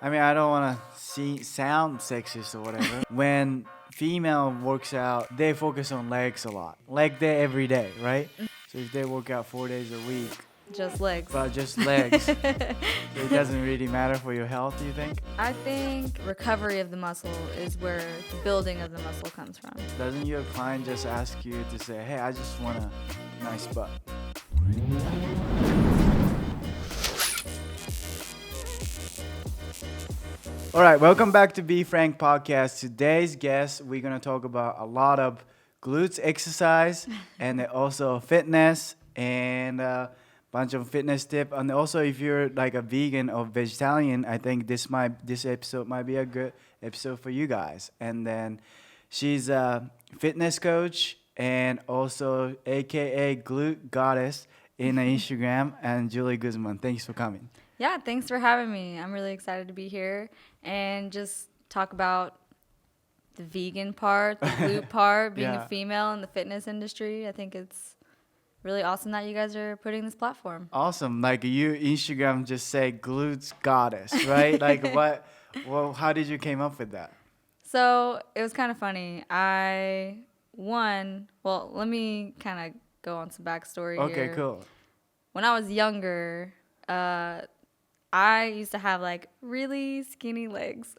I mean, I don't want to sound sexist or whatever. When female works out, they focus on legs a lot. Leg day every day, right? So if they work out 4 days a week, Just legs. but just legs, so it doesn't really matter for your health, you think? I think recovery of the muscle is where the building of the muscle comes from. Doesn't your client just ask you to say, hey, I just want a nice butt? All right, welcome back to Be Frank podcast. Today's guest, we're going to talk about a lot of glutes exercise and also fitness and a bunch of fitness tip. And also, if you're like a vegan or vegetarian, I think this episode might be a good episode for you guys. And then she's a fitness coach and also AKA Glute Goddess in Instagram, and Julie Guzman. Thanks for coming. Yeah, thanks for having me. I'm really excited to be here and just talk about the vegan part, the glute part, being Yeah. a female in the fitness industry. I think it's really awesome that you guys are putting this platform. Awesome. Like you Instagram just say glutes goddess, right? Like what well, how did you came up with that? So it was kind of funny. Let me kind of go on some backstory here. Okay, cool. When I was younger, I used to have like really skinny legs.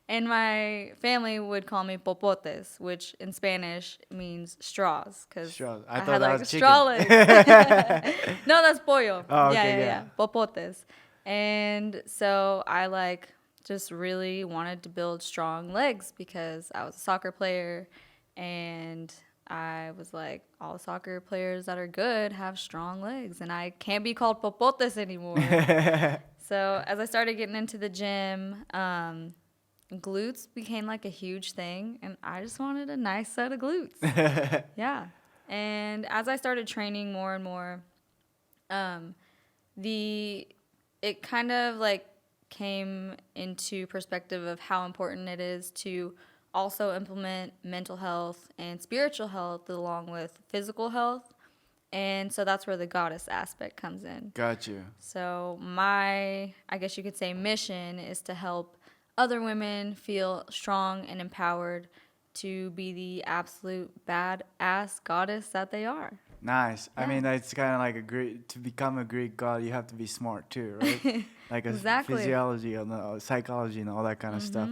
And my family would call me popotes, which in Spanish means straws. Straws. I I thought had that like was straw chicken. legs. No, that's pollo. Oh, okay, Yeah. Popotes. And so I like just really wanted to build strong legs because I was a soccer player and I was like, all soccer players that are good have strong legs, and I can't be called popotes anymore. So as I started getting into the gym, glutes became like a huge thing, and I just wanted a nice set of glutes. Yeah. And as I started training more and more, it kind of like came into perspective of how important it is to also implement mental health and spiritual health along with physical health. And so that's where the goddess aspect comes in. Got you. So I guess you could say, mission is to help other women feel strong and empowered to be the absolute badass goddess that they are. Nice. I Yeah. mean, it's kind of like to become a Greek god, you have to be smart too, right? Like Exactly. physiology and psychology and all that kind of stuff.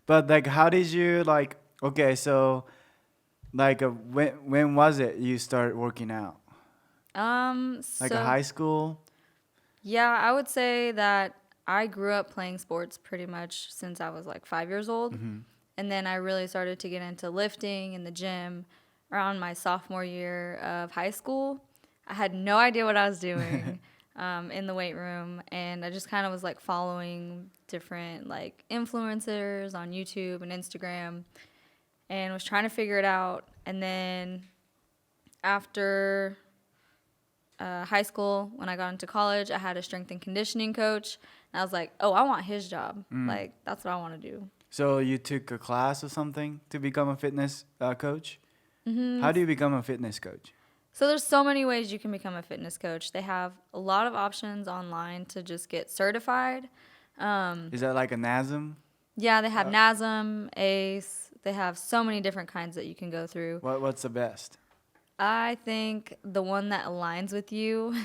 But like, how did you like? Okay, so like, when was it you started working out? Like a high school? Yeah, I would say that I grew up playing sports pretty much since I was like 5 years old. And then I really started to get into lifting in the gym around my sophomore year of high school. I had no idea what I was doing in the weight room. And I just kind of was like following different like influencers on YouTube and Instagram and was trying to figure it out. And then after high school, when I got into college, I had a strength and conditioning coach. And I was like, oh, I want his job. Like, that's what I want to do. So you took a class or something to become a fitness coach? How do you become a fitness coach? So there's so many ways you can become a fitness coach. They have a lot of options online to just get certified. Is that like a NASM? Yeah, they have NASM, ACE. They have so many different kinds that you can go through. What's the best? I think the one that aligns with you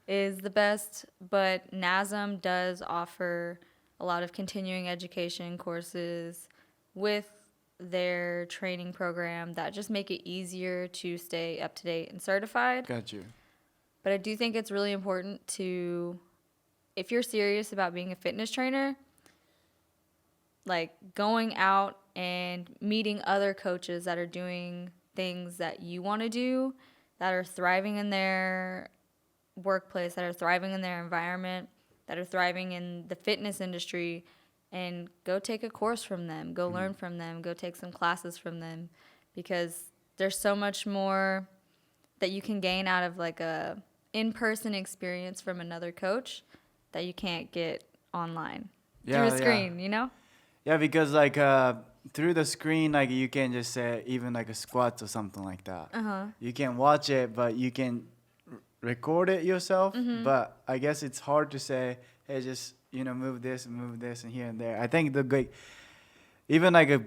is the best, but NASM does offer a lot of continuing education courses with their training program that just make it easier to stay up to date and certified. Got you. But I do think it's really important to, if you're serious about being a fitness trainer, like going out and meeting other coaches that are doing things that you want to do, that are thriving in their workplace, that are thriving in their environment, that are thriving in the fitness industry, and go take a course from them, go learn from them, go take some classes from them, because there's so much more that you can gain out of like a in-person experience from another coach that you can't get online through a screen, you know? Yeah, because like through the screen, like you can just say even like a squats or something like that. You can watch it, but you can record it yourself. But I guess it's hard to say, hey, just move this and here and there. I think the great, even like a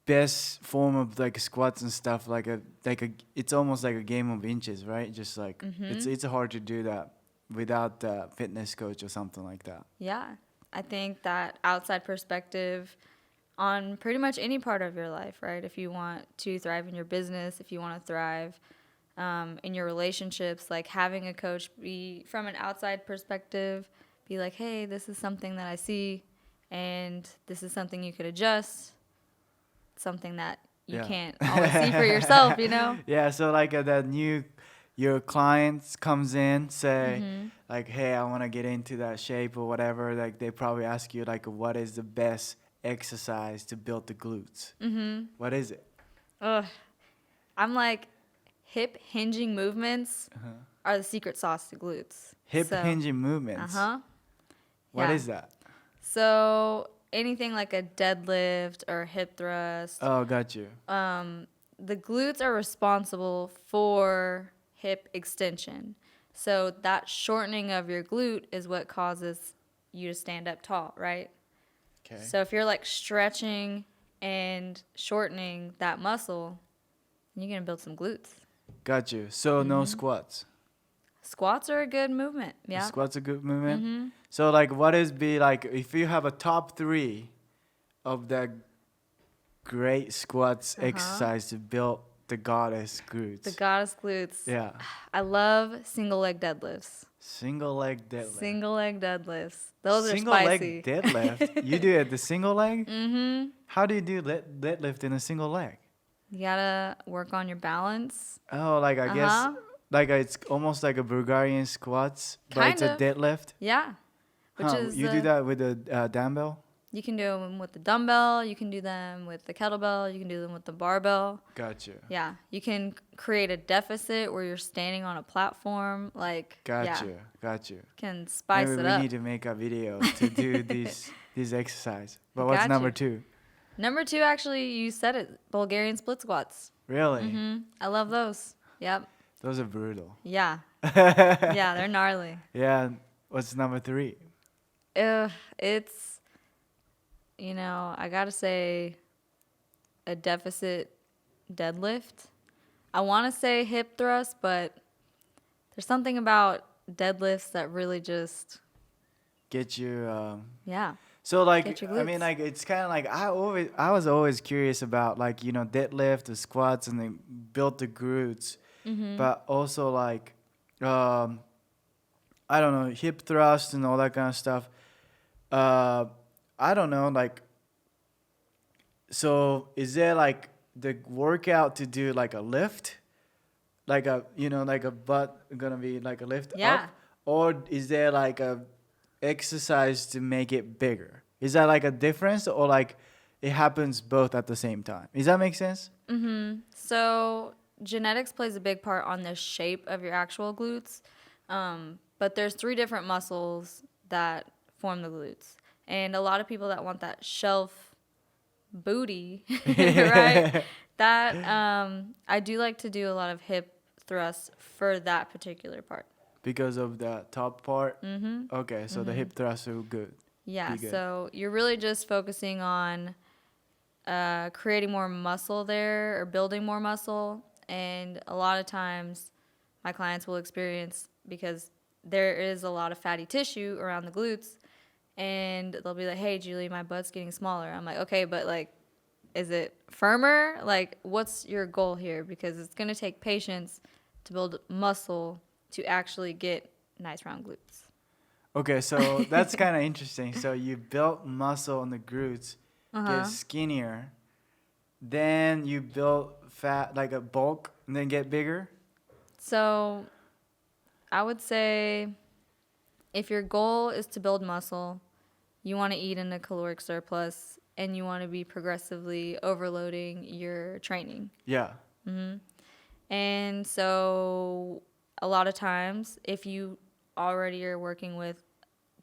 best form of like squats and stuff, it's almost like a game of inches, right? Just like it's hard to do that without a fitness coach or something like that. Yeah. I think that outside perspective on pretty much any part of your life, right? If you want to thrive in your business, if you want to thrive in your relationships, like having a coach be from an outside perspective, be like, hey, this is something that I see, and this is something you could adjust, something that you can't always see for yourself, Yeah, so like your clients comes in, say like, hey, I want to get into that shape or whatever. Like they probably ask you like, what is the best exercise to build the glutes? What is it? Ugh. I'm like, hip hinging movements are the secret sauce to glutes. Hip hinging movements. What is that? So anything like a deadlift or hip thrust. Oh, got you. The glutes are responsible for hip extension. So that shortening of your glute is what causes you to stand up tall, right? Okay. So if you're like stretching and shortening that muscle, you're going to build some glutes. Got you. So no squats. Squats are a good movement. Yeah. Squats a good movement. So like, what is be like if you have a top 3 of the great squats exercise to build the goddess glutes? The goddess glutes. Yeah. I love single leg deadlifts. Single leg deadlift. Single leg deadlifts. Those single are spicy. Leg deadlift. You do it the single leg? How do you do deadlift in a single leg? You gotta work on your balance. Oh, like I guess like it's almost like a Bulgarian squats, but it's a deadlift. Yeah. Which is you do that with a dumbbell? You can do them with the dumbbell. You can do them with the kettlebell. You can do them with the barbell. Gotcha. Yeah. You can create a deficit where you're standing on a platform. Like, Gotcha. Can spice Maybe it we up. need to make a video to do these exercises. But what's number 2? Number 2, actually, you said it. Bulgarian split squats. Really? I love those. Yep. Those are brutal. Yeah. Yeah, they're gnarly. Yeah. What's number 3? It's, I got to say a deficit deadlift. I want to say hip thrust, but there's something about deadlifts that really just get you. So like, I mean, like it's kind of like I was always curious about like deadlift, the squats, and they built the glutes, but also like, I don't know, hip thrust and all that kind of stuff. I don't know, like. So is there like the workout to do like a lift, like a like a butt gonna be like a lift up, or is there like a exercise to make it bigger? Is that like a difference, or like it happens both at the same time? Does that make sense? So genetics plays a big part on the shape of your actual glutes, but there's 3 different muscles that form the glutes, and a lot of people that want that shelf booty, right? That I do like to do a lot of hip thrusts for that particular part. Because of the top part? Okay, so the hip thrusts are good. Yeah, so you're really just focusing on creating more muscle there or building more muscle. And a lot of times my clients will experience, because there is a lot of fatty tissue around the glutes, and they'll be like, hey, Julie, my butt's getting smaller. I'm like, okay, but like, is it firmer? Like, what's your goal here? Because it's going to take patience to build muscle to actually get nice round glutes. Okay, so that's kind of interesting. So you built muscle on the glutes, get skinnier, then you build fat, like a bulk, and then get bigger? So I would say if your goal is to build muscle, you want to eat in a caloric surplus, and you want to be progressively overloading your training. Yeah. And so a lot of times, if you already are working with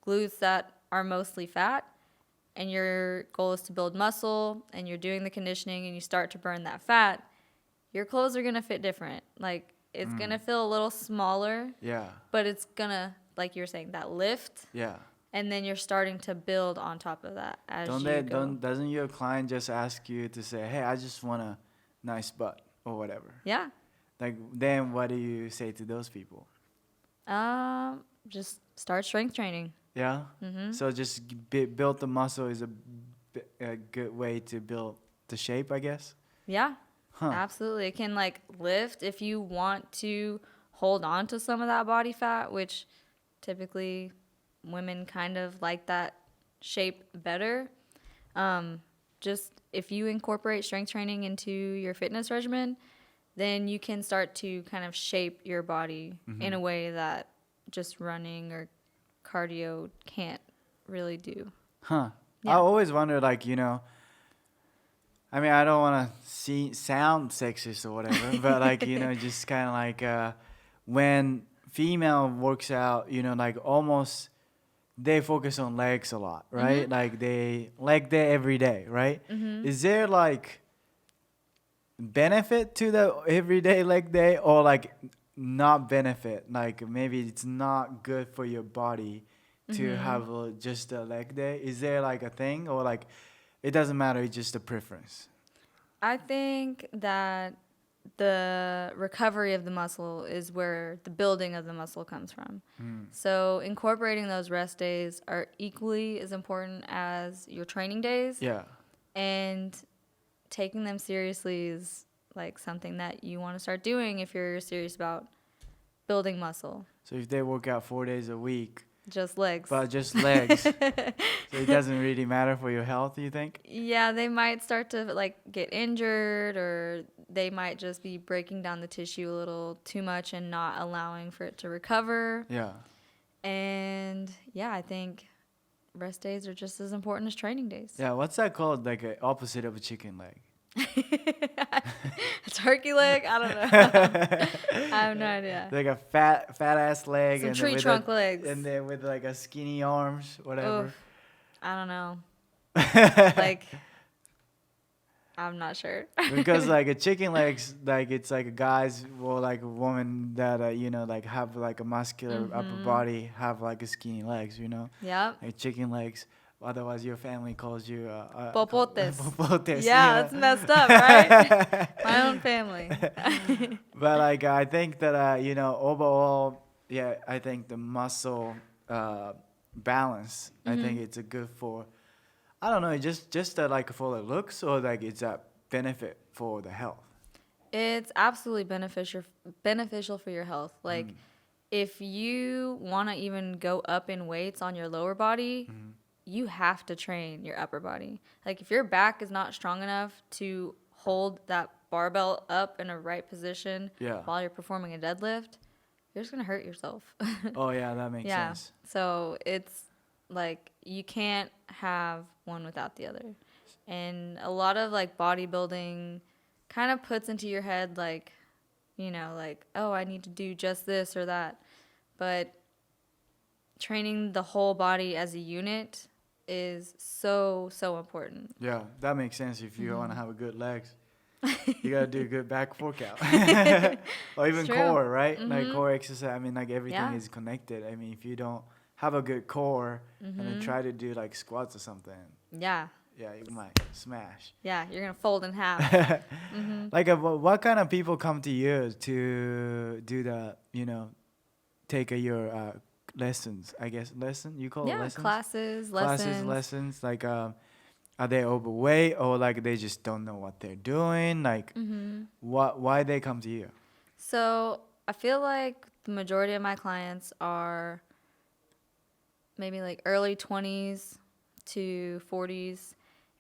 glutes that are mostly fat, and your goal is to build muscle, and you're doing the conditioning, and you start to burn that fat, your clothes are going to fit different. Like, it's going to feel a little smaller. Yeah. But it's going to, like you were saying, that lift. Yeah. and then you're starting to build on top of that as Don't you they? go. Doesn't your client just ask you to say, "Hey, I just want a nice butt" or whatever? Yeah. Like, then what do you say to those people? Just start strength training. Yeah. Mm-hmm. So just build the muscle is a good way to build the shape, I guess. Yeah. Huh. Absolutely. It can like lift if you want to hold on to some of that body fat, which typically women kind of like that shape better. Just if you incorporate strength training into your fitness regimen, then you can start to kind of shape your body in a way that just running or cardio can't really do. Huh. I Yeah. always wonder, like, I mean, I don't want to sound sexist or whatever, but like, just kind of like when female works out, like almost they focus on legs a lot, right? Like they leg day every day, right? Is there like benefit to the everyday leg day or like not benefit? Like maybe it's not good for your body to have just a leg day. Is there like a thing or like it doesn't matter, it's just a preference? I think that the recovery of the muscle is where the building of the muscle comes from. So incorporating those rest days are equally as important as your training days. Yeah. And taking them seriously is like something that you want to start doing if you're serious about building muscle. So if they work out 4 days a week, Just legs. but just legs, so it doesn't really matter for your health, you think? Yeah, they might start to like get injured, or they might just be breaking down the tissue a little too much and not allowing for it to recover. Yeah. And yeah, I think rest days are just as important as training days. Yeah, what's that called? Like a opposite of a chicken leg. A turkey leg? I don't know. I have no idea. Like a fat ass leg. Some and tree then with trunk legs. And then with like a skinny arms, whatever. Oof. I don't know. Like, I'm not sure. Because like a chicken legs, like it's like a guys or like a woman that like have like a muscular upper body, have like a skinny legs, Yep. like chicken legs. Otherwise, your family calls you Popotes. popotes. Yeah, that's messed up, right? My own family. But like I think that overall, yeah, I think the muscle balance. I think it's a good for. I don't know, just like for the looks or like it's a benefit for the health. It's absolutely beneficial for your health. Like, if you want to even go up in weights on your lower body, you have to train your upper body. Like, if your back is not strong enough to hold that barbell up in a right position while you're performing a deadlift, you're just going to hurt yourself. Oh, yeah, that makes sense. So it's like you can't have one without the other. And a lot of like bodybuilding kind of puts into your head like, like, oh, I need to do just this or that. But training the whole body as a unit is so, so important. Yeah, that makes sense if you want to have a good legs. You got to do a good back workout. Or even core, right? Like core exercise. I mean, like everything is connected. I mean, if you don't have a good core and then try to do like squats or something. Yeah. Yeah, you might smash. Yeah, you're going to fold in half. Like what kind of people come to you to do the, take your lessons, I guess. You call it lessons? Classes, lessons. Like, are they overweight or like they just don't know what they're doing? Like, why they come to you? So I feel like the majority of my clients are maybe like early 20s to 40s.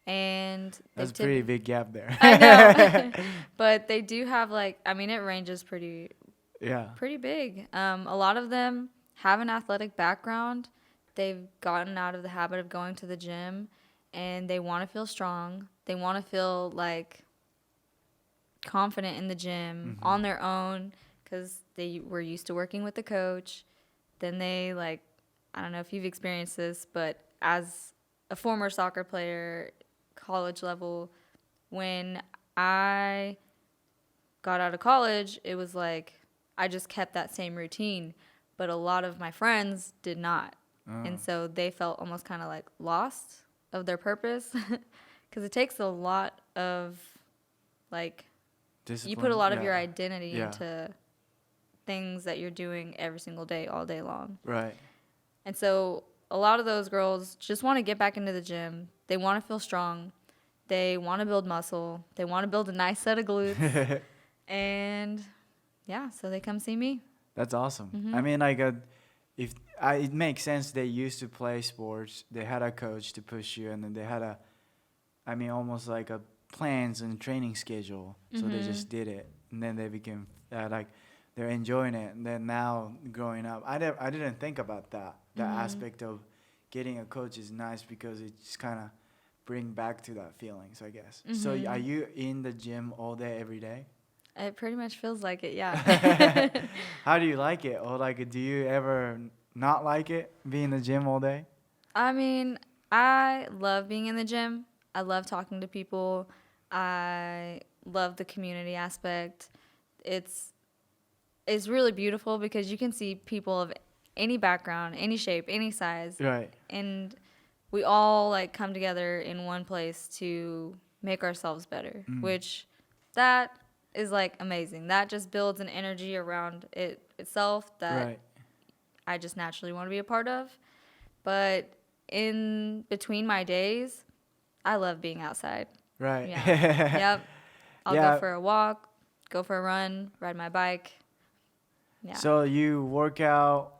And that's a pretty big gap there. I know. But they do have like, I mean, it ranges pretty big. A lot of them have an athletic background. They've gotten out of the habit of going to the gym and they want to feel strong. They want to feel like confident in the gym on their own because they were used to working with the coach. Then they like, I don't know if you've experienced this, but as a former soccer player, college level, when I got out of college, it was like I just kept that same routine, but a lot of my friends did not. And so they felt almost kind of like lost of their purpose because it takes a lot of like Discipline. you put a lot of Yeah. your identity Yeah. into things that you're doing every single day, all day long. Right. And so a lot of those girls just want to get back into the gym. They want to feel strong. They want to build muscle. They want to build a nice set of glutes. And yeah, so they come see me. That's awesome. Mm-hmm. I mean, like, it makes sense. They used to play sports. They had a coach to push you, and then they had almost like a plans and training schedule. So they just did it, and then they became like they're enjoying it. And then now growing up, I didn't think about that. The aspect of getting a coach is nice because it just kind of bring back to that feelings, I guess. So are you in the gym all day, every day? It pretty much feels like it, yeah. How do you like it? Or like, do you ever not like it, being in the gym all day? I mean, I love being in the gym. I love talking to people. I love the community aspect. It's really beautiful because you can see people of any background, any shape, any size. Right. And we all like come together in one place to make ourselves better, which that is like amazing. That just builds an energy around it itself that Right. I just naturally want to be a part of. But in between my days, I love being outside. Right. Yeah. Yep. I'll Yeah. go for a walk, go for a run, ride my bike. Yeah. So you work out.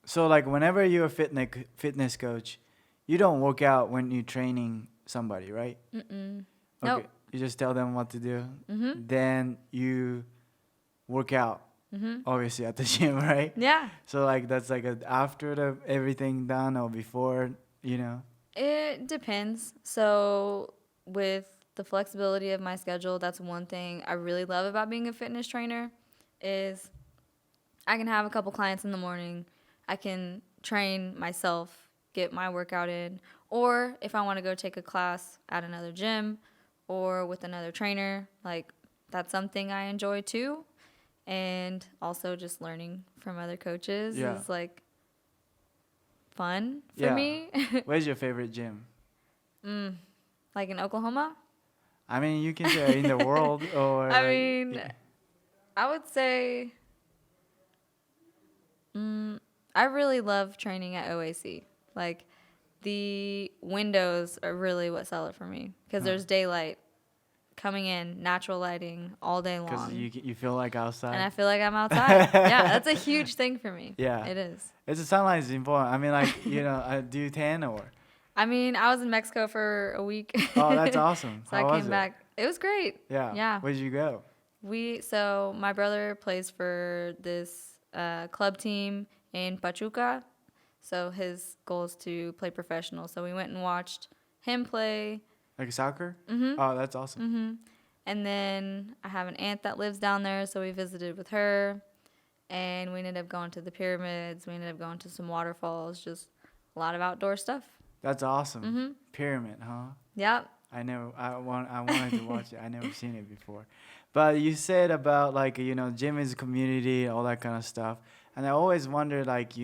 So like whenever you're a fitness coach, you don't work out when you're training somebody, right? Mm-mm. Okay. Nope. You just tell them what to do. Mm-hmm. Then you work out, Mm-hmm. obviously at the gym, right? Yeah. So like that's like after everything done or before, It depends. So with the flexibility of my schedule, that's one thing I really love about being a fitness trainer is I can have a couple clients in the morning. I can train myself, get my workout in, or if I want to go take a class at another gym or with another trainer, like that's something I enjoy too. And also just learning from other coaches Yeah. is like fun for Yeah. me. Where's your favorite gym? Like in Oklahoma? I mean, you can say in the world or. I like, mean, yeah. I would say I really love training at OAC. Like the windows are really what sell it for me because there's daylight coming in, natural lighting all day long. Because you feel like outside. And I feel like I'm outside. Yeah, that's a huge thing for me. Yeah. It is. It's a sunlight is important. I mean, like do you tan or? I mean, I was in Mexico for a week. Oh, that's awesome. So How I was came it? back. It was great. Yeah. Yeah. Where did you go? So my brother plays for this club team in Pachuca. So his goal is to play professional. So we went and watched him play. Like soccer? Mm-hmm. Oh, that's awesome. Mm-hmm. And then I have an aunt that lives down there, so we visited with her. And we ended up going to the pyramids. We ended up going to some waterfalls. Just a lot of outdoor stuff. That's awesome. Mm-hmm. Pyramid, huh? Yep. I wanted to watch it. I never seen it before. But you said about like, gym is a community, all that kind of stuff. And I always wonder like,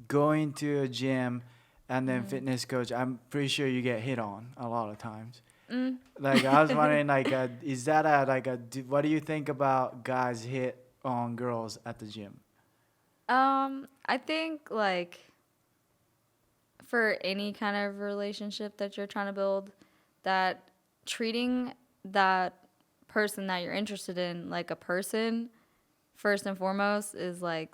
going to a gym and then fitness coach, I'm pretty sure you get hit on a lot of times. Like I was wondering like, is that what do you think about guys hit on girls at the gym? I think like for any kind of relationship that you're trying to build, that treating that person that you're interested in like a person first and foremost is like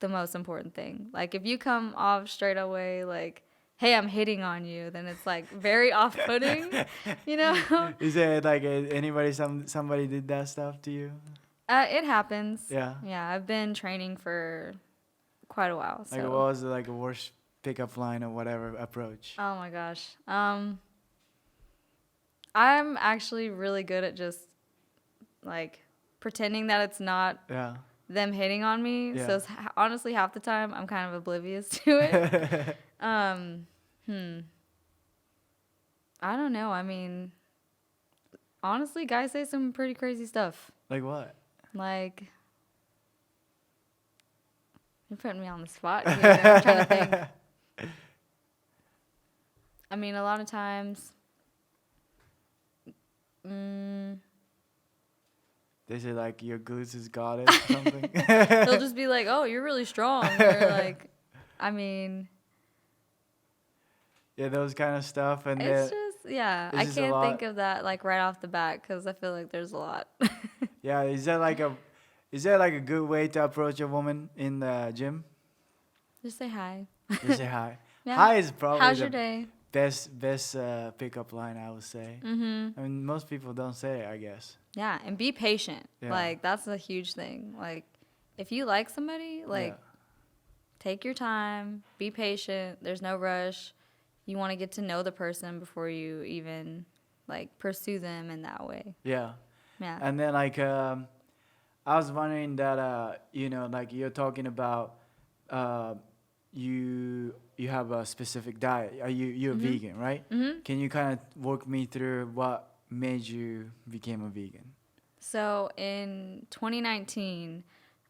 the most important thing. Like if you come off straight away like, hey, I'm hitting on you, then it's like very off-putting, Is there like somebody did that stuff to you? It happens. Yeah. Yeah, I've been training for quite a while. So. Like what was like a worst pickup line or whatever approach? Oh my gosh. I'm actually really good at just like pretending that it's not them hitting on me. Yeah. So honestly, half the time I'm kind of oblivious to it. I don't know. I mean, honestly, guys say some pretty crazy stuff. Like what? Like, You're putting me on the spot here. I'm trying to think. I mean, a lot of times, They say like your glutes is goddess or something. they'll just be like, "Oh, you're really strong." Or like, I mean, Yeah, those kind of stuff, and it's then just yeah. it's I just a can't think lot. of that like right off the bat because I feel like there's a lot. Yeah, is that like a good way to approach a woman in the gym? Just say hi. Just say hi. Yeah. Hi is probably How's your the day? best pickup line, I would say. Mm-hmm. I mean, most people don't say it, I guess. Yeah, and be patient. Yeah. Like that's a huge thing. Like if you like somebody, like take your time, be patient. There's no rush. You want to get to know the person before you even like pursue them in that way. Yeah. Yeah. And then like I was wondering that like you're talking about uh, you have a specific diet. You're vegan, right? Mm-hmm. Can you kind of walk me through what made you become a vegan? So in 2019,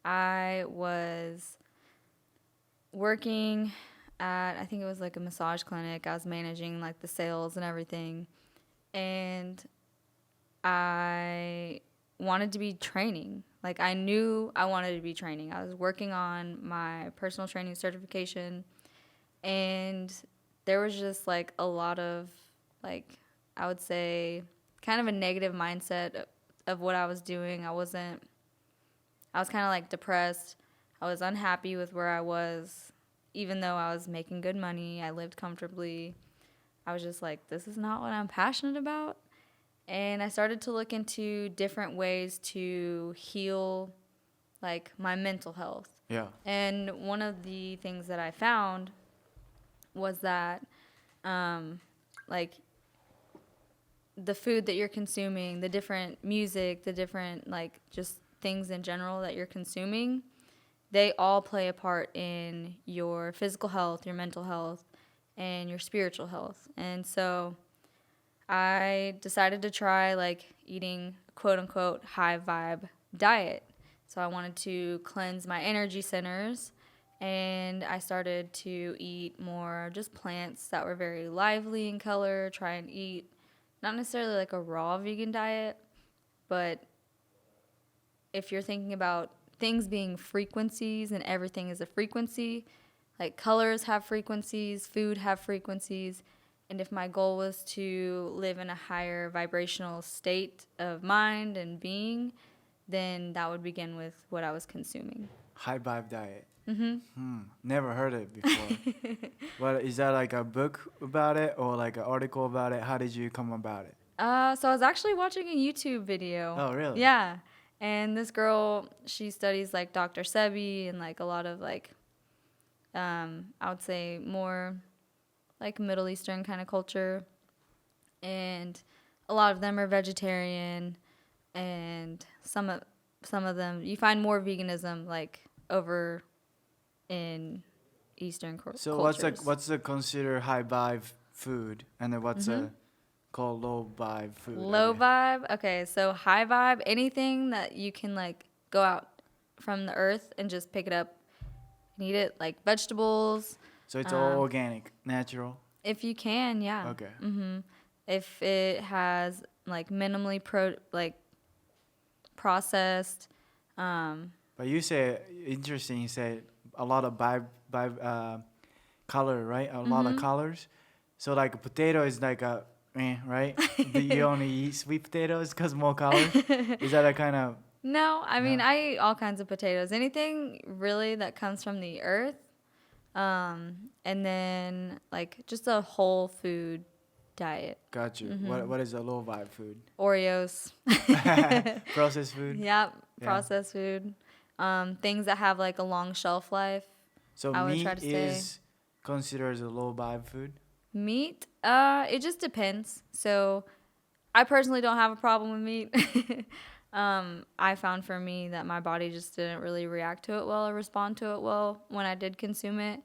I was working at, I think it was like a massage clinic. I was managing like the sales and everything. And I wanted to be training. Like I knew I wanted to be training. I was working on my personal training certification, and there was just like a lot of like, I would say kind of a negative mindset of what I was doing. I was kind of like depressed. I was unhappy with where I was, even though I was making good money. I lived comfortably. I was just like, this is not what I'm passionate about. And I started to look into different ways to heal like my mental health. Yeah. And one of the things that I found was that like the food that you're consuming, the different music, the different like just things in general that you're consuming, they all play a part in your physical health, your mental health, and your spiritual health. And so I decided to try like eating quote unquote high vibe diet. So I wanted to cleanse my energy centers, and I started to eat more just plants that were very lively in color, try and eat not necessarily like a raw vegan diet, but if you're thinking about things being frequencies and everything is a frequency, like colors have frequencies, food have frequencies, and if my goal was to live in a higher vibrational state of mind and being, then that would begin with what I was consuming. High vibe diet. Never heard it before. What is that, like a book about it or like an article about it? How did you come about it? So I was actually watching a YouTube video. Oh, really? Yeah. And this girl, she studies like Dr. Sebi and like a lot of like, I would say more like Middle Eastern kind of culture. And a lot of them are vegetarian, and some of them, you find more veganism like over in Eastern So cultures. what's a considered high vibe food, and then what's a called low vibe food? I Low guess? vibe. Okay, so high vibe, anything that you can like go out from the earth and just pick it up and eat it, like vegetables. So it's all organic, natural. If you can, yeah. Okay. If it has like minimally processed, But you say interesting. You say a lot of color, right? A lot of colors. So like a potato is like a right? Do you only eat sweet potatoes because more colors? Is that a kind of no, I mean No. I eat all kinds of potatoes. Anything really that comes from the earth, and then like just a whole food diet. got you? What is a low vibe food? Oreos. Processed food. Yep, Yeah. processed food. Things that have like a long shelf life. So I would try meat to stay. is considered as a low vibe food. Meat, it just depends. So I personally don't have a problem with meat. I found for me that my body just didn't really react to it well or respond to it well when I did consume it.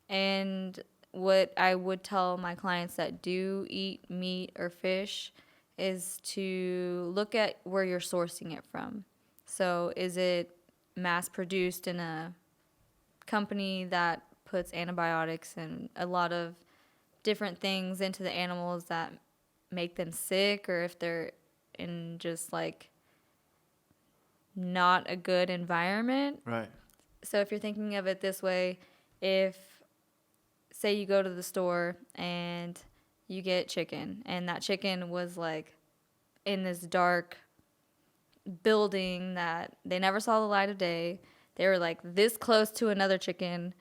And what I would tell my clients that do eat meat or fish is to look at where you're sourcing it from. So is it mass produced in a company that puts antibiotics and a lot of different things into the animals that make them sick, or if they're in just like not a good environment. Right. So if you're thinking of it this way, if say you go to the store and you get chicken, and that chicken was like in this dark building that they never saw the light of day. They were like this close to another chicken,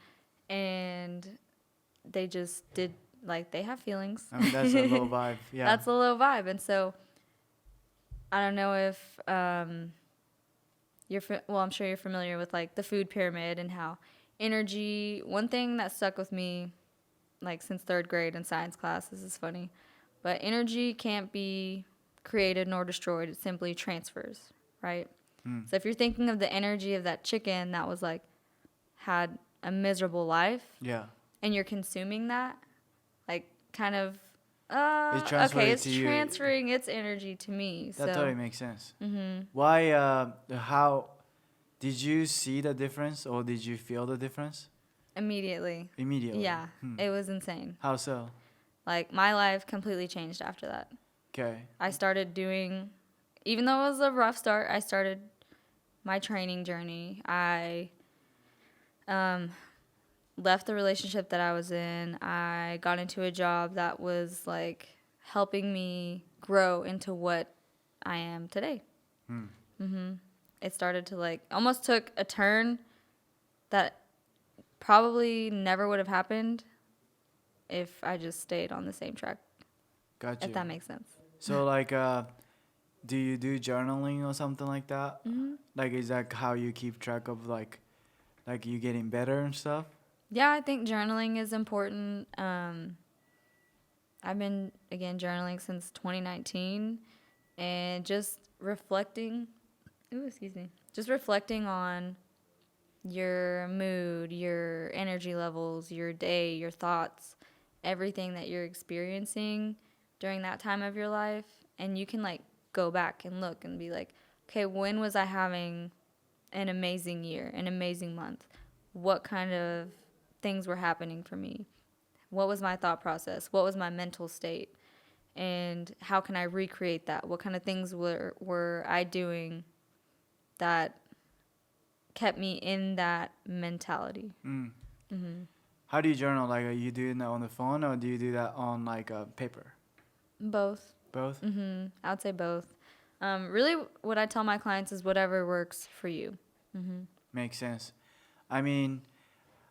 and they just did, like, they have feelings. I mean, that's a low vibe. Yeah. That's a low vibe. And so I don't know if I'm sure you're familiar with like the food pyramid and how energy, one thing that stuck with me like since 3rd grade in science class, this is funny, but energy can't be created nor destroyed. It simply transfers, right? So if you're thinking of the energy of that chicken that was like had a miserable life, Yeah. and you're consuming that, like kind of It's transferring it's to you. transferring its energy to me. That so totally makes sense. Why? How did you see the difference, or did you feel the difference immediately, immediately? yeah, it was insane. How so? Like my life completely changed after that. Okay. I started doing, even though it was a rough start, I started my training journey. I left the relationship that I was in. I got into a job that was like helping me grow into what I am today. It started to like almost took a turn that probably never would have happened if I just stayed on the same track, Got you. if that makes sense. So like, do you do journaling or something like that? Like, is that how you keep track of like you getting better and stuff? Yeah, I think journaling is important. I've been, again, journaling since 2019, and just reflecting, just reflecting on your mood, your energy levels, your day, your thoughts, everything that you're experiencing during that time of your life. And you can like go back and look and be like, okay, when was I having an amazing year, an amazing month? What kind of things were happening for me? What was my thought process? What was my mental state? And how can I recreate that? What kind of things were I doing that kept me in that mentality? How do you journal? Like, are you doing that on the phone, or do you do that on like a paper? Both. Both. I would say both. Really, what I tell my clients is whatever works for you. Makes sense. I mean,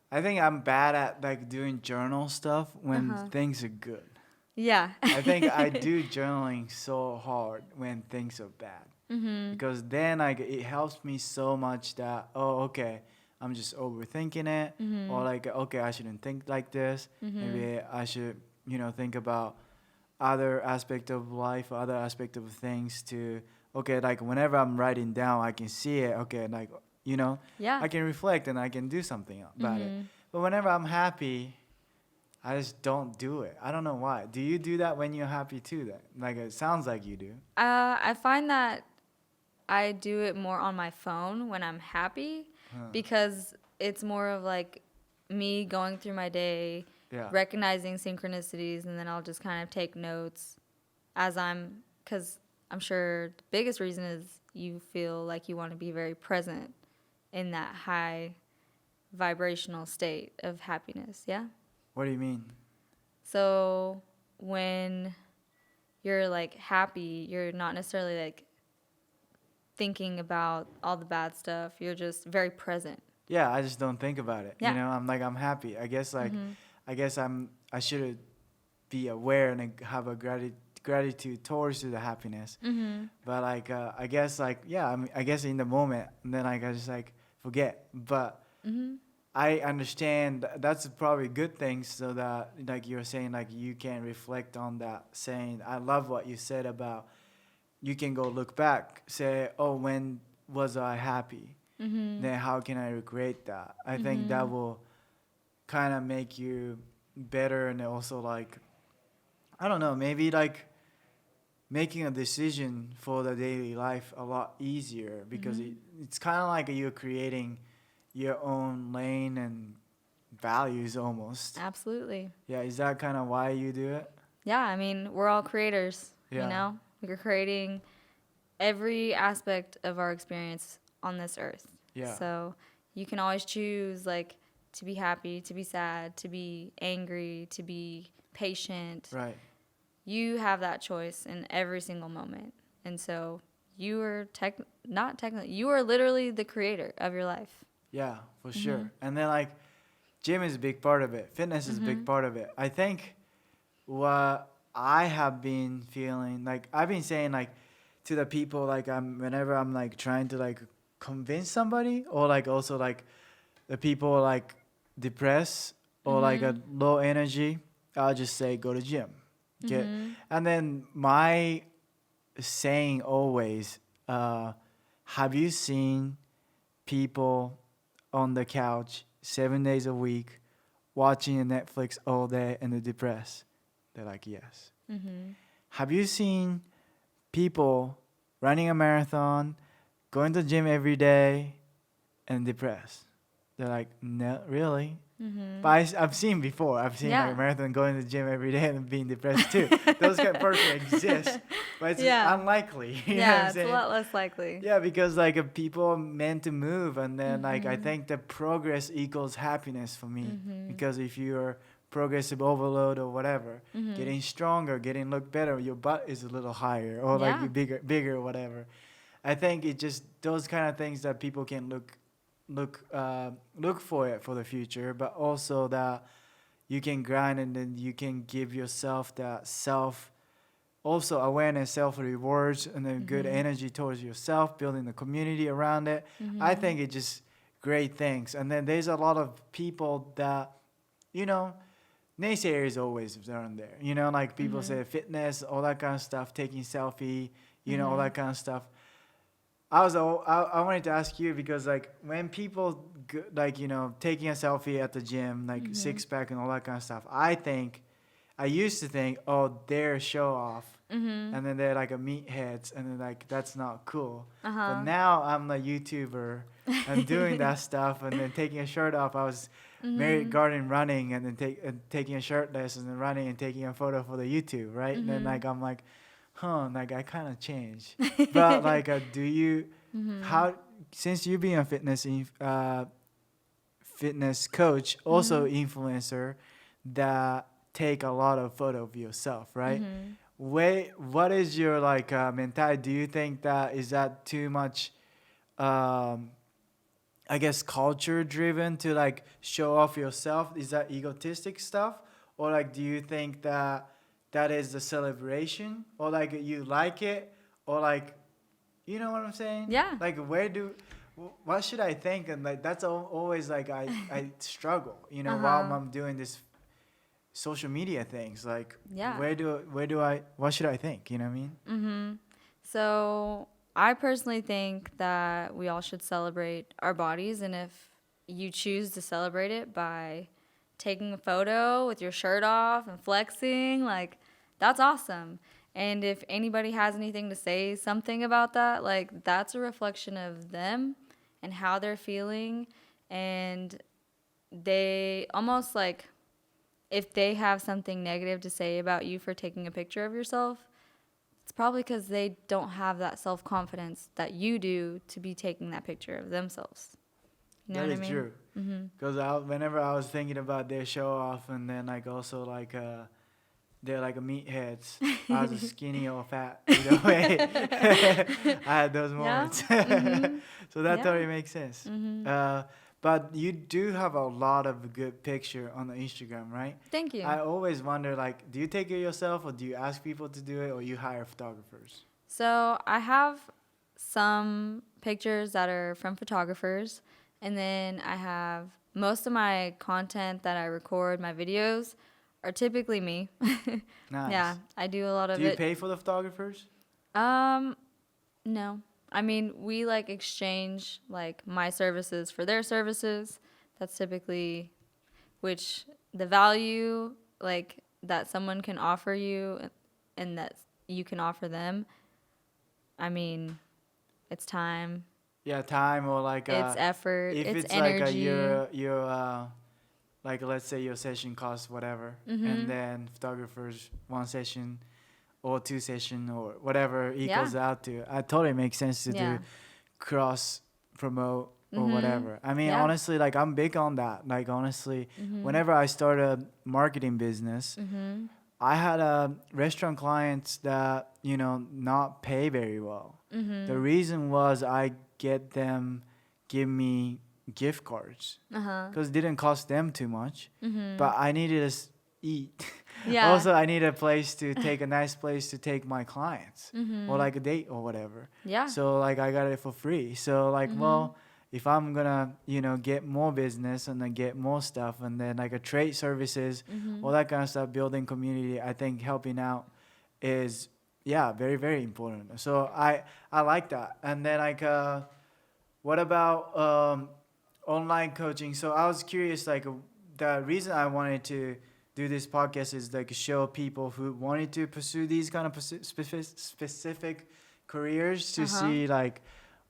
I think I'm bad at like doing journal stuff when things are good. Yeah. I think I do journaling so hard when things are bad. Because then like it helps me so much that, oh, okay, I'm just overthinking it, or like, okay, I shouldn't think like this. Maybe I should, think about other aspect of life, other aspect of things to, okay, like whenever I'm writing down, I can see it. Okay, like, Yeah. I can reflect and I can do something about it. But whenever I'm happy, I just don't do it. I don't know why. Do you do that when you're happy too? That like it sounds like you do. I find that I do it more on my phone when I'm happy, because it's more of like me going through my day, Yeah. recognizing synchronicities, and then I'll just kind of take notes because I'm sure the biggest reason is you feel like you want to be very present in that high vibrational state of happiness. Yeah. What do you mean? So when you're like happy, you're not necessarily like thinking about all the bad stuff. You're just very present. Yeah, I just don't think about it. Yeah. I'm happy. I guess I should be aware and like, have a gratitude towards the happiness. But like I guess like I guess in the moment, and then like I just like forget. But I understand that's probably a good thing, so that like you're saying like you can reflect on that. Saying I love what you said about you can go look back, say, oh, when was I happy? Then how can I recreate that? I think that will kind of make you better, and also like, I don't know, maybe like making a decision for the daily life a lot easier, because it's kind of like you're creating your own lane and values almost. Absolutely. Yeah, is that kind of why you do it? Yeah, I mean, we're all creators, you Yeah. know? We're creating every aspect of our experience on this earth. Yeah. So you can always choose, like, to be happy, to be sad, to be angry, to be patient. Right. You have that choice in every single moment. And so you are not technically, you are literally the creator of your life. Yeah, for sure. And then like gym is a big part of it. Fitness is a big part of it. I think what I have been feeling, like I've been saying like to the people, like whenever I'm like trying to like convince somebody, or like also like the people like depressed or like a low energy, I'll just say go to gym. Get And then my saying always, have you seen people on the couch 7 days a week watching Netflix all day and they're depressed? They're like, yes. Have you seen people running a marathon, going to the gym every day and depressed? They're like, no, really? But I've seen before. I've seen like Yeah. a marathon going to the gym every day and being depressed too. Those kind of person exist, but it's Yeah. unlikely. You know what Yeah, I'm it's a saying? lot less likely. Yeah, because like people are meant to move, and then like I think the progress equals happiness for me. Because if you're progressive overload or whatever, getting stronger, getting look better, your butt is a little higher or like Yeah. you bigger or whatever. I think it just those kind of things that people can look for it for the future, but also that you can grind and then you can give yourself that self also awareness, self rewards, and then good energy towards yourself, building the community around it. I think it's just great things. And then there's a lot of people that, you know, naysayers always around there. You know, like people say fitness, all that kind of stuff, taking selfie, you know, all that kind of stuff. I wanted to ask you because like when people like you know taking a selfie at the gym like six pack and all that kind of stuff, I used to think, oh, they're show off, and then they're like a meatheads, and then like that's not cool. But now I'm a YouTuber and doing that stuff, and then taking a shirt off. I was married garden running, and then taking a shirtless, and then running and taking a photo for the YouTube, right? And then like I'm like, like I kind of changed. But like, do you how since you being a fitness coach, also influencer, that take a lot of photo of yourself, right? What is your like mentality? Do you think that is that too much? I guess culture driven to like show off yourself? Is that egotistic stuff, or like do you think that that is the celebration, or like you like it, or like you know what I'm saying? Yeah. Like what should I think? And like that's always like I struggle, you know, while I'm doing this social media things. Like Yeah. what should I think? You know what I mean? So I personally think that we all should celebrate our bodies, and if you choose to celebrate it by taking a photo with your shirt off and flexing, like that's awesome. And if anybody has anything to say something about that, like that's a reflection of them and how they're feeling, and they almost like if they have something negative to say about you for taking a picture of yourself, it's probably because they don't have that self-confidence that you do to be taking that picture of themselves. You know That what is I mean? true. Because whenever I was thinking about their show off, and then like also like they're like a meatheads. I was a skinny or fat, either way. I had those moments. So that Yeah. totally makes sense. But you do have a lot of good picture on the Instagram, right? Thank you. I always wonder, like, do you take it yourself, or do you ask people to do it, or you hire photographers? So I have some pictures that are from photographers, and then I have most of my content that I record, my videos, are typically me. Nice. Yeah, I do a lot of Do you it. pay for the photographers? No. I mean, we like exchange like my services for their services. That's typically which the value like that someone can offer you and that you can offer them. I mean, it's time. yeah, time or like It's effort. if It's it's like energy. your like let's say your session costs whatever, and then photographers one session or two session or whatever equals out to. It totally makes sense to do Yeah. cross promote or Mm-hmm. whatever. I mean, Yeah. honestly, like I'm big on that. Like honestly, Mm-hmm. whenever I start a marketing business, Mm-hmm. I had restaurant clients that not pay very well. Mm-hmm. The reason was I get them give me gift cards Uh-huh. because it didn't cost them too much, but I needed to eat. Yeah. Also, I need a place to take a nice place to take my clients or Mm-hmm. like a date or whatever. Yeah. So like I got it for free. So like Mm-hmm. well, if I'm gonna get more business and then get more stuff and then like a trade services, all that kind of stuff, building community, I think helping out is very very important. So I like that. And then like what about online coaching? So I was curious, like the reason I wanted to do this podcast is like show people who wanted to pursue these kind of specific careers to Uh-huh. see like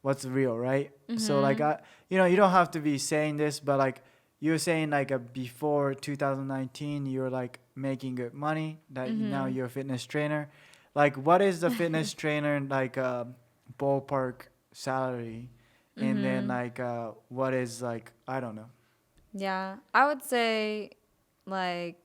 what's real, right? So like Mm-hmm. you don't have to be saying this, but like you're saying like before 2019, you're like making good money. That now Mm-hmm. you're a fitness trainer. Like, what is the fitness trainer like ballpark salary? And then Mm-hmm. like what is like I don't know. Yeah. I would say like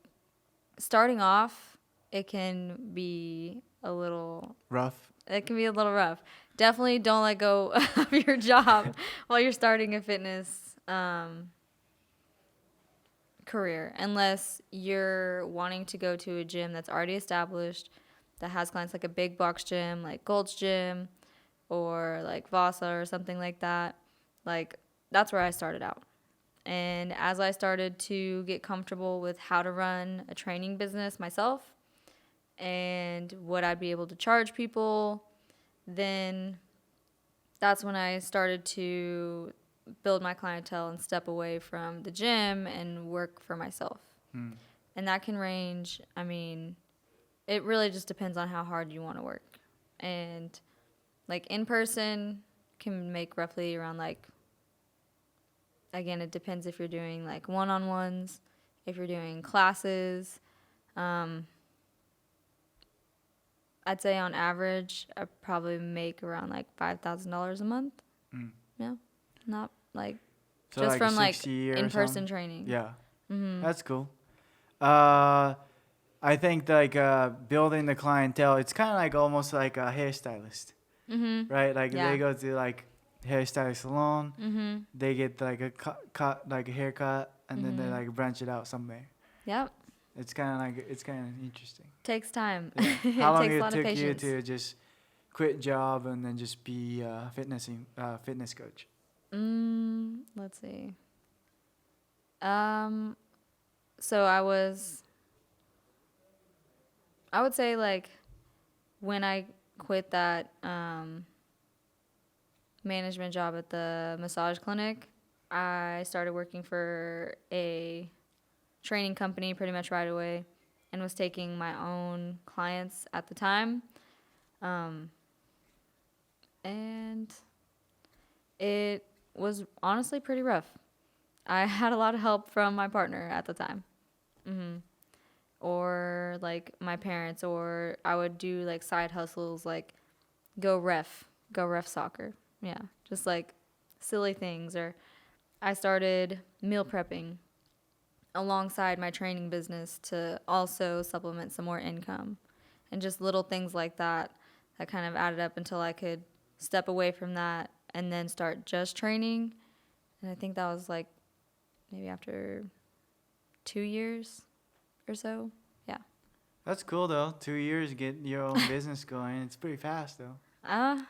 starting off, it can be a little Rough. rough. Definitely don't let go of your job while you're starting a fitness career unless you're wanting to go to a gym that's already established that has clients like a big box gym like Gold's Gym or like Vasa or something like that. Like that's where I started out. And as I started to get comfortable with how to run a training business myself and what I'd be able to charge people, then that's when I started to build my clientele and step away from the gym and work for myself. Hmm. And that can range, I mean, it really just depends on how hard you want to work. And like in person can make roughly around like, again, it depends if you're doing like one-on-ones, if you're doing classes. I'd say on average, I probably make around like $5,000 a month. Mm. Yeah, not like So just like from like 60 year or in-person something. training. Yeah, Mm-hmm. that's cool. I think like building the clientele, it's kind of like almost like a hairstylist, Mm-hmm. right? Like Yeah. they go to like hairstylist salon, Mm-hmm. they get like a cut like a haircut, and then they Mm-hmm. like branch it out somewhere. Yep. It's kind of interesting. Takes time. Yeah. It How long takes a it lot of took you patience. to just quit job and then just be a fitness coach? Let's see. So I would say like when I quit that management job at the massage clinic, I started working for a training company pretty much right away and was taking my own clients at the time. And it was honestly pretty rough. I had a lot of help from my partner at the time. Or like my parents, or I would do like side hustles like go ref soccer. Yeah, just like silly things. Or I started meal prepping alongside my training business to also supplement some more income. And just little things like that that kind of added up until I could step away from that and then start just training. And I think that was like maybe after 2 years or so. Yeah. That's cool though. 2 years to get your own business going. It's pretty fast though.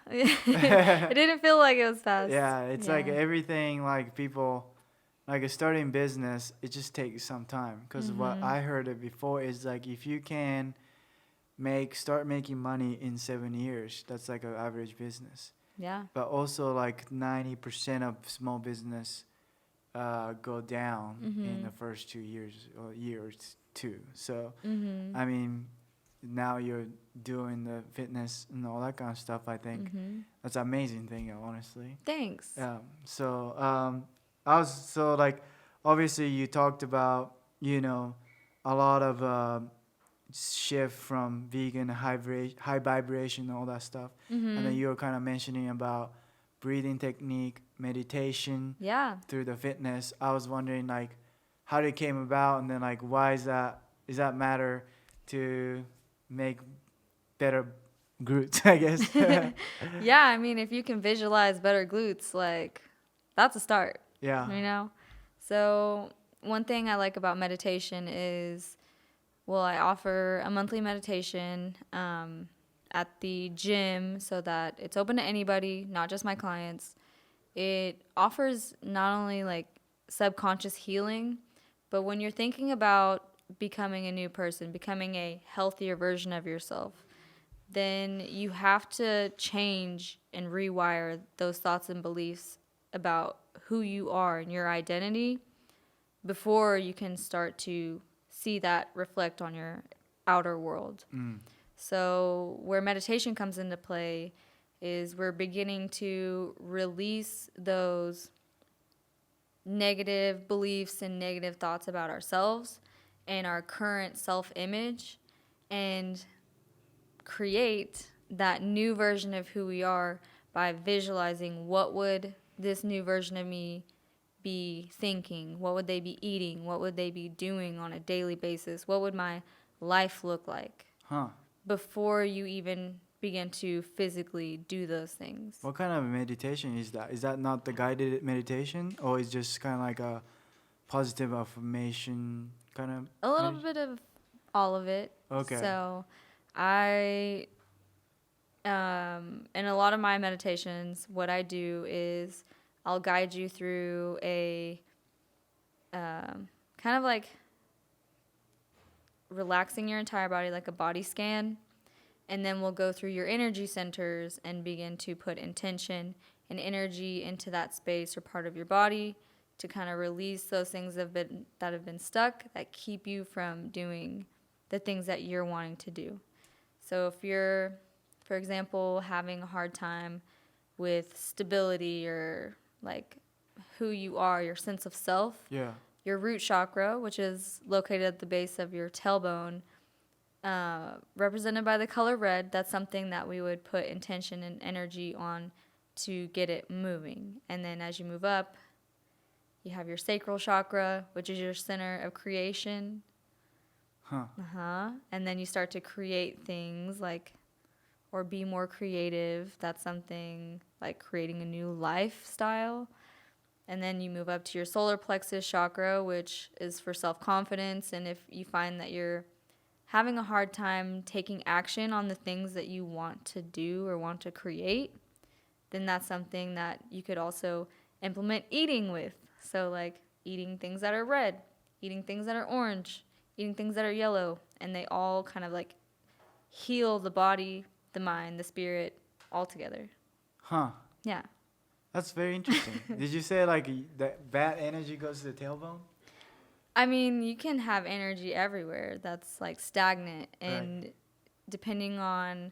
It didn't feel like it was fast. Yeah, it's like Yeah. everything like people like a starting business, it just takes some time because what I heard it before is like if you can start making money in 7 years, that's like an average business. Yeah. But also like 90% of small business go down in the first 2 years or year or two. So I mean, now you're doing the fitness and all that kind of stuff. I think that's an amazing thing, honestly. Thanks. So I was so like, obviously you talked about, a lot of shift from vegan to high vibration and all that stuff, and then you were kind of mentioning about breathing technique, meditation, Yeah. through the fitness. I was wondering like how it came about, and then like why is that matter to make better glutes, I guess. Yeah, I mean, if you can visualize better glutes, like, that's a start. Yeah. You know? So, one thing I like about meditation is, well, I offer a monthly meditation at the gym so that it's open to anybody, not just my clients. It offers not only like subconscious healing, but when you're thinking about becoming a new person, becoming a healthier version of yourself, then you have to change and rewire those thoughts and beliefs about who you are and your identity before you can start to see that reflect on your outer world. So, where meditation comes into play is we're beginning to release those negative beliefs and negative thoughts about ourselves and our current self-image, and create that new version of who we are by visualizing what would this new version of me be thinking, what would they be eating, what would they be doing on a daily basis, what would my life look like before you even begin to physically do those things. What kind of meditation is that? Is that not the guided meditation, or is just kind of like a positive affirmation kind of? A little bit of all of it. Okay. So I, in a lot of my meditations, what I do is I'll guide you through a kind of like relaxing your entire body, like a body scan. And then we'll go through your energy centers and begin to put intention and energy into that space or part of your body to kind of release those things that have been stuck, that keep you from doing the things that you're wanting to do. So if you're, for example, having a hard time with stability or like who you are, your sense of self, your root chakra, which is located at the base of your tailbone, represented by the color red, that's something that we would put intention and energy on to get it moving. And then as you move up, you have your sacral chakra, which is your center of creation. And then you start to create things like, or be more creative. That's something like creating a new lifestyle. And then you move up to your solar plexus chakra, which is for self-confidence. And if you find that you're having a hard time taking action on the things that you want to do or want to create, then that's something that you could also implement eating with. So like eating things that are red, eating things that are orange, eating things that are yellow, and they all kind of like heal the body, the mind, the spirit all together. Yeah. That's very interesting. Did you say like that bad energy goes to the tailbone? I mean, you can have energy everywhere that's like stagnant, and depending on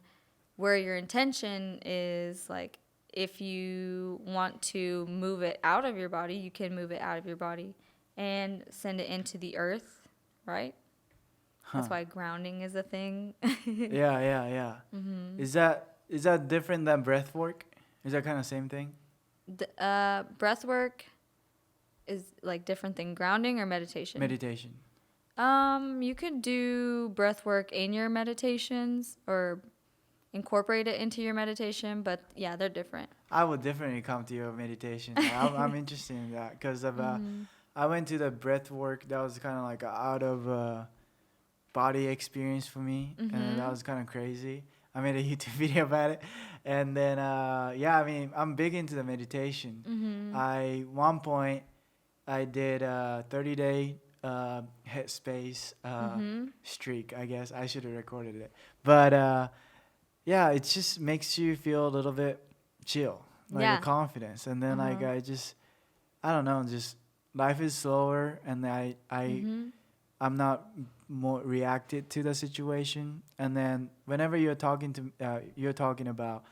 where your intention is, like if you want to move it out of your body, you can move it out of your body and send it into the earth, right? That's why grounding is a thing. Yeah. Is that different than breath work? Is that kind of same thing? Breath work is like different than grounding or meditation? Meditation. You could do breath work in your meditations or incorporate it into your meditation, but yeah, they're different. I would definitely come to your meditation. I'm interested in that because of I went to the breath work. That was kind of like a out of body experience for me, and that was kind of crazy. I made a YouTube video about it, and then I mean, I'm big into the meditation. One point I did a 30-day headspace streak. I guess I should have recorded it, but yeah, it just makes you feel a little bit chill, like a confidence, and then like I don't know, just life is slower, and I'm not more reacted to the situation. And then whenever you're talking about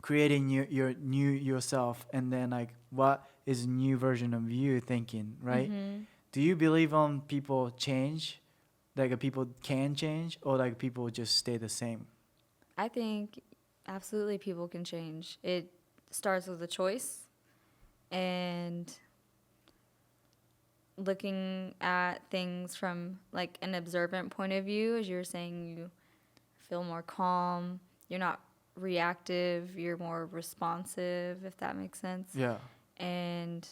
creating your new yourself, and then like what is new version of you thinking, right? Do you believe on people change, like people can change, or like people just stay the same? I think absolutely people can change. It starts with a choice and looking at things from like an observant point of view. As you were saying, you feel more calm, you're not reactive, you're more responsive, if that makes sense. Yeah. And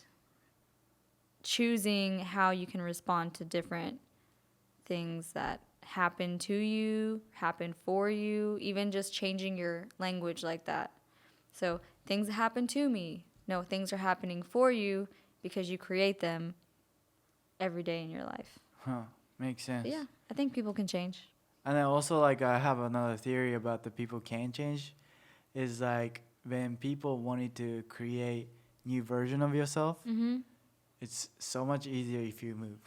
choosing how you can respond to different things that happen to you, happen for you, even just changing your language like that. So things that happen to me, no, things are happening for you because you create them every day in your life. Huh. Makes sense. But yeah, I think people can change. And then also, like, I have another theory about the people can change, is like when people wanted to create new version of yourself, it's so much easier if you move.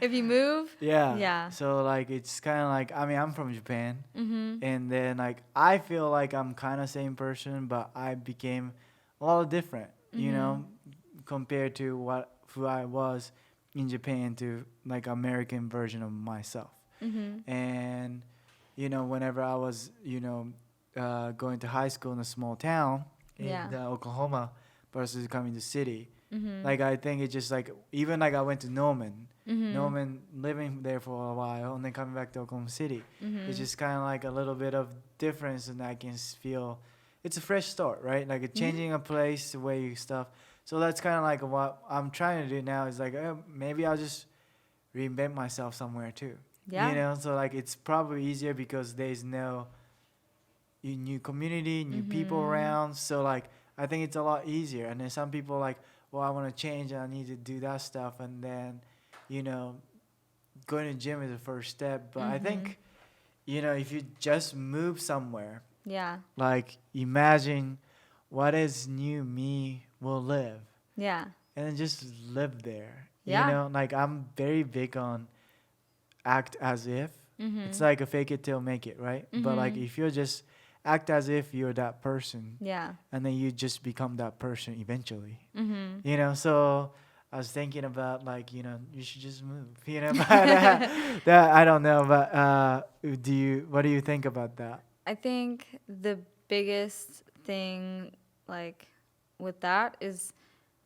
If you move, Yeah. yeah. So like it's kind of like, I mean, I'm from Japan, and then like I feel like I'm kind of same person, but I became a lot different, you know, compared to who I was in Japan to like American version of myself. And you know, whenever I was, you know, going to high school in a small town in Yeah. Oklahoma versus coming to city, like I think it's just like even like I went to Norman, living there for a while, and then coming back to Oklahoma City. It's just kind of like a little bit of difference, and I can feel it's a fresh start, right? Like a changing a place, the way you stuff. So that's kind of like what I'm trying to do now. Is like maybe I'll just reinvent myself somewhere too. Yeah. You know, so like it's probably easier because there's no new community, new people around. So like I think it's a lot easier. And then some people like, well, I want to change and I need to do that stuff, and then, you know, going to gym is the first step. But I think, you know, if you just move somewhere, Yeah. like imagine what is new me will live, Yeah. and then just live there. Yeah. You know, like I'm very big on act as if. It's like a fake it till make it, right? But like if you're just act as if you're that person, Yeah. and then you just become that person eventually. You know, so I was thinking about like, you know, you should just move. You know, but that I don't know, but what do you think about that? I think the biggest thing, like, with that is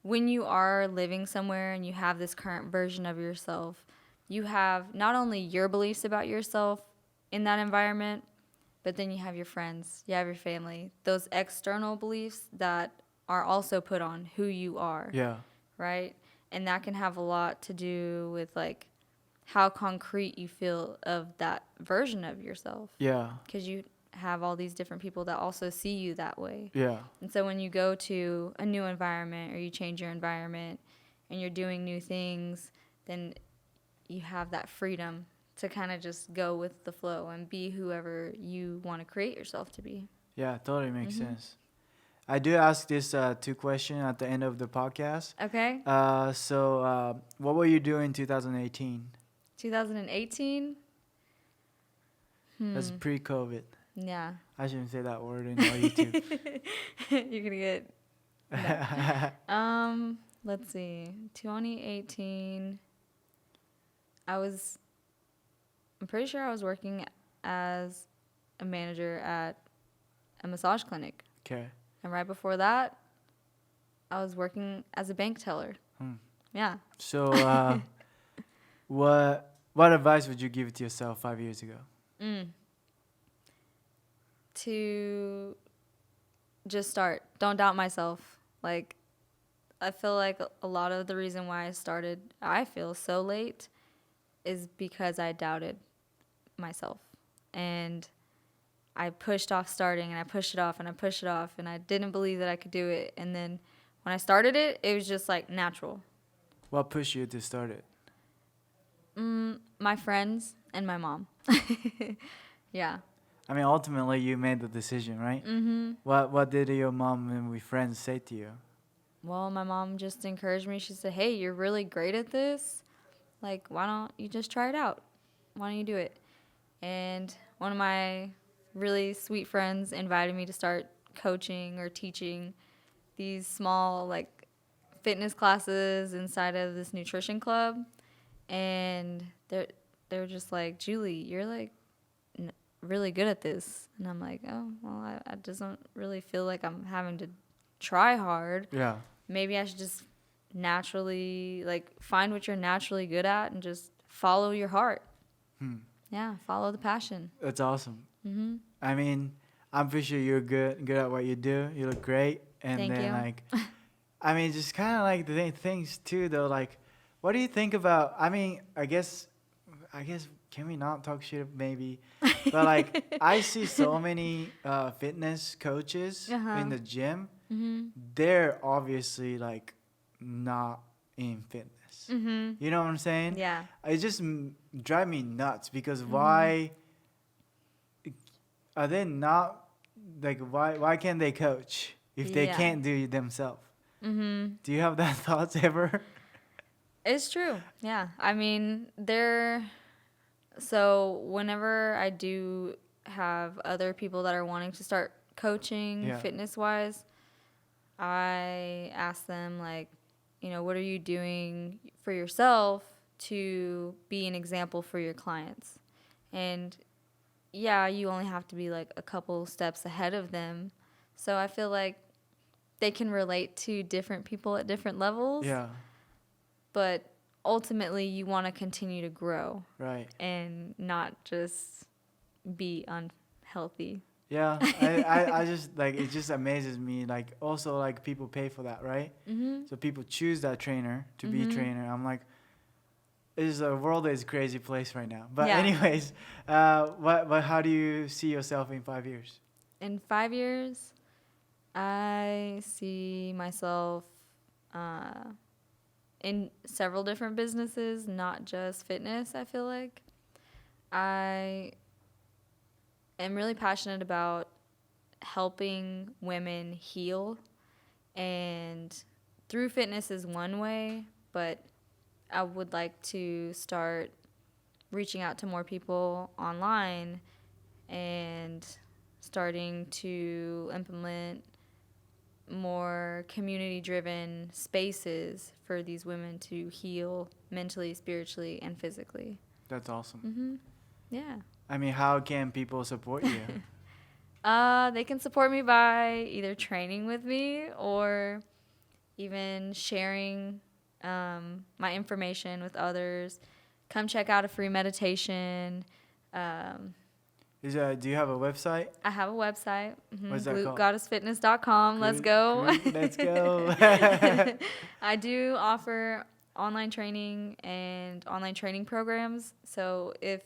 when you are living somewhere and you have this current version of yourself, you have not only your beliefs about yourself in that environment, but then you have your friends, you have your family, those external beliefs that are also put on who you are. Yeah. Right? And that can have a lot to do with, like, how concrete you feel of that version of yourself. Yeah. Because you have all these different people that also see you that way. Yeah. And so when you go to a new environment or you change your environment and you're doing new things, then you have that freedom to kind of just go with the flow and be whoever you want to create yourself to be. Yeah, totally makes sense. I do ask this two question at the end of the podcast. Okay? So what were you doing in 2018? 2018? That's pre-COVID. Yeah. I shouldn't say that word in our YouTube. You're gonna get let's see. 2018 I'm pretty sure I was working as a manager at a massage clinic. Okay. And right before that, I was working as a bank teller. Yeah. So what advice would you give to yourself 5 years ago? To just start. Don't doubt myself. Like, I feel like a lot of the reason why I feel so late is because I doubted myself. And I pushed off starting, and I pushed it off, and I pushed it off, and I didn't believe that I could do it. And then when I started it, it was just like natural. What pushed you to start it? My friends and my mom. Yeah. I mean, ultimately, you made the decision, right? What did your mom and your friends say to you? Well, my mom just encouraged me. She said, hey, you're really great at this. Like, why don't you just try it out? Why don't you do it? And one of my really sweet friends invited me to start coaching or teaching these small, like, fitness classes inside of this nutrition club. And they're just like, Julie, you're, like, really good at this. And I'm like, oh, well, I doesn't really feel like I'm having to try hard. Yeah. Maybe I should just naturally, like, find what you're naturally good at and just follow your heart. Yeah, follow the passion. That's awesome. I mean, I'm pretty sure you're good at what you do. You look great. And Thank then you. like, I mean, just kind of like the things too, though. Like, what do you think about? I mean, I guess, can we not talk shit maybe? But like, I see so many fitness coaches in the gym. They're obviously like not in fitness. You know what I'm saying? Yeah. It just drive me nuts because why are they not like why can't they coach if they Yeah. can't do it themselves? Do you have that thoughts ever? It's true. Yeah. I mean, so whenever I do have other people that are wanting to start coaching Yeah. fitness wise, I ask them, like, what are you doing for yourself to be an example for your clients? And yeah, you only have to be like a couple steps ahead of them. So I feel like they can relate to different people at different levels. Yeah. But ultimately, you want to continue to grow Right. and not just be unhealthy. Yeah. I just like it just amazes me. Like also like people pay for that, right? So people choose that trainer to be a trainer. I'm like, the world is a crazy place right now. But Yeah. anyways, how do you see yourself in 5 years? In 5 years, I see myself in several different businesses, not just fitness, I feel like. I am really passionate about helping women heal. And through fitness is one way, but I would like to start reaching out to more people online and starting to implement more community-driven spaces for these women to heal mentally, spiritually, and physically. That's awesome. Yeah. I mean, how can people support you? They can support me by either training with me or even sharing my information with others. Come check out a free meditation. Do you have a website? I have a website, What's that called? GluteGoddessFitness.com. Let's go. Let's go. I do offer online training and online training programs. So if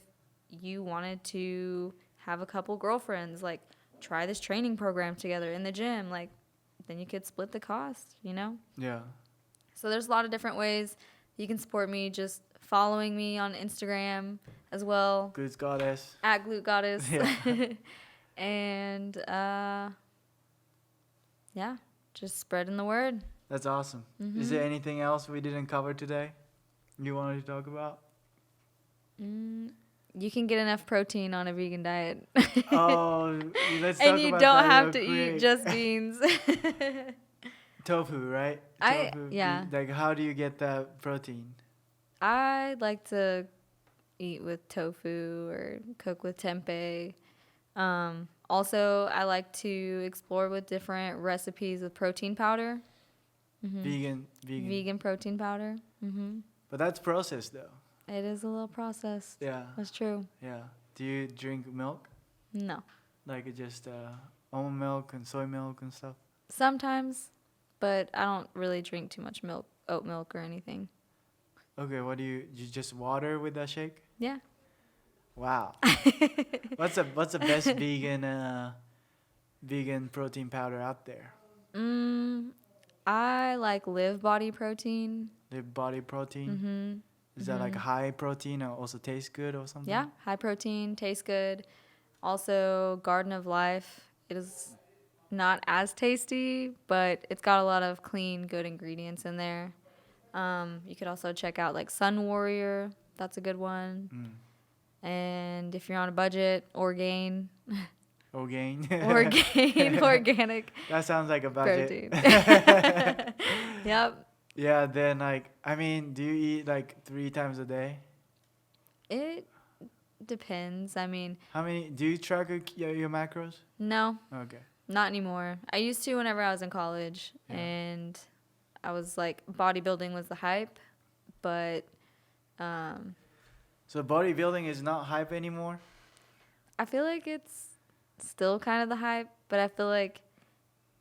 you wanted to have a couple girlfriends, like, try this training program together in the gym, like, then you could split the cost, Yeah. So there's a lot of different ways you can support me, just following me on Instagram as well, Glutes Goddess. at Glute Goddess. Yeah. And yeah, just spreading the word. That's awesome. Is there anything else we didn't cover today you wanted to talk about? You can get enough protein on a vegan diet. Oh, let's talk And you about don't that have real to quick. eat just beans. Tofu, right? Yeah. Like, how do you get that protein? I like to eat with tofu or cook with tempeh. Also, I like to explore with different recipes with protein powder. Vegan. Vegan protein powder. But that's processed though. It is a little processed. Yeah. That's true. Yeah. Do you drink milk? No. Like just almond milk and soy milk and stuff? Sometimes, but I don't really drink too much milk, oat milk or anything. Okay, what do you just water with that shake? Yeah. Wow. What's the best vegan protein powder out there? I like Live Body Protein. The body protein? Is that like high protein or also tastes good or something? Yeah, high protein, tastes good. Also, Garden of Life. It is not as tasty, but it's got a lot of clean, good ingredients in there. You could also check out like Sun Warrior. That's a good one. And if you're on a budget, Orgain. Orgain. Orgain, organic That sounds like a budget. protein. Yep. Yeah, then like, I mean, do you eat like 3 times a day? It depends. I mean, How many, do you track your macros? no, Okay. not anymore. I used to whenever I was in college, Yeah. and I was like, bodybuilding was the hype, but So bodybuilding is not hype anymore? I feel like it's still kind of the hype, but I feel like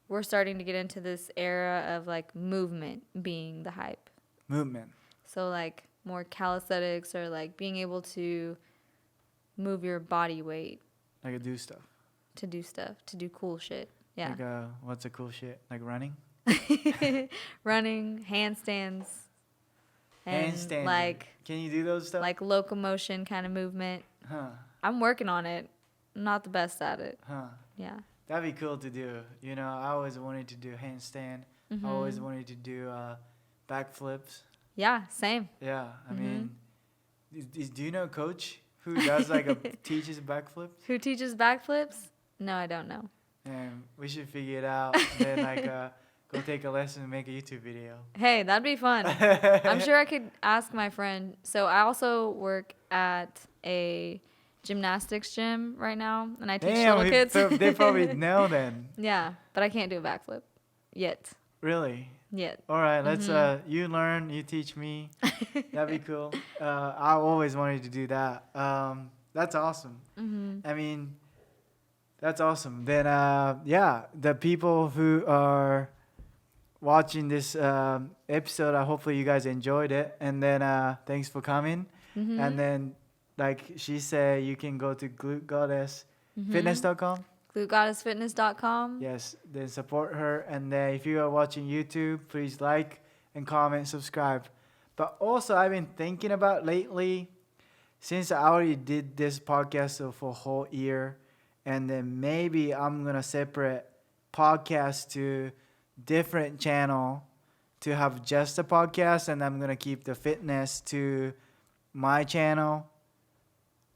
we're starting to get into this era of like movement being the hype. Movement. So like more calisthenics or like being able to move your body weight Like to do stuff. to do stuff, to do cool shit. Yeah. Like what's a cool shit? Like running? Running, handstands. And Handstand. like Can you do those stuff? like locomotion kind of movement. Huh. I'm working on it. I'm not the best at it. Huh. Yeah. That'd be cool to do. You know, I always wanted to do handstand. I always wanted to do backflips. Yeah, same. Yeah, I mean, do you know a coach who does like teaches backflips? Who teaches backflips? No, I don't know. And we should figure it out. Then like go take a lesson and make a YouTube video. Hey, that'd be fun. I'm sure I could ask my friend. So I also work at a gymnastics gym right now, and I teach little kids. They probably know then. Yeah, but I can't do a backflip yet. Really? Yet. All right, let's you learn, you teach me. That'd be cool. I always wanted to do that. That's awesome. I mean, that's awesome. Then yeah, the people who are watching this episode, hopefully you guys enjoyed it. And then thanks for coming. And then like she said, you can go to GluteGoddessFitness.com. GluteGoddessFitness.com. Yes, then support her. And then if you are watching YouTube, please like and comment, subscribe. But also, I've been thinking about lately, since I already did this podcast for a whole year, and then maybe I'm going to separate podcast to different channel to have just a podcast, and I'm going to keep the fitness to my channel.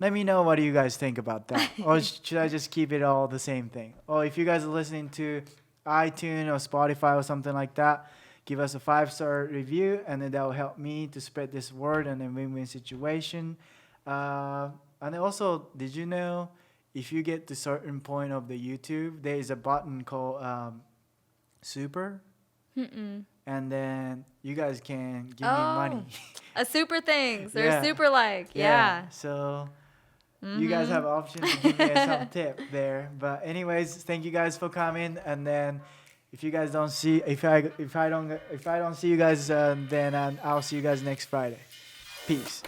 Let me know what do you guys think about that. Or should I just keep it all the same thing? Or if you guys are listening to iTunes or Spotify or something like that, give us a 5-star review, and then that will help me to spread this word and a win-win situation. And also, did you know if you get to certain point of the YouTube, there is a button called Super? And then you guys can give me money. A super things or Yeah. super like. Yeah. So you guys have option to give me some tip there. But anyways, thank you guys for coming. And then if you guys don't see, if I don't see you guys, then I'll see you guys next Friday. Peace.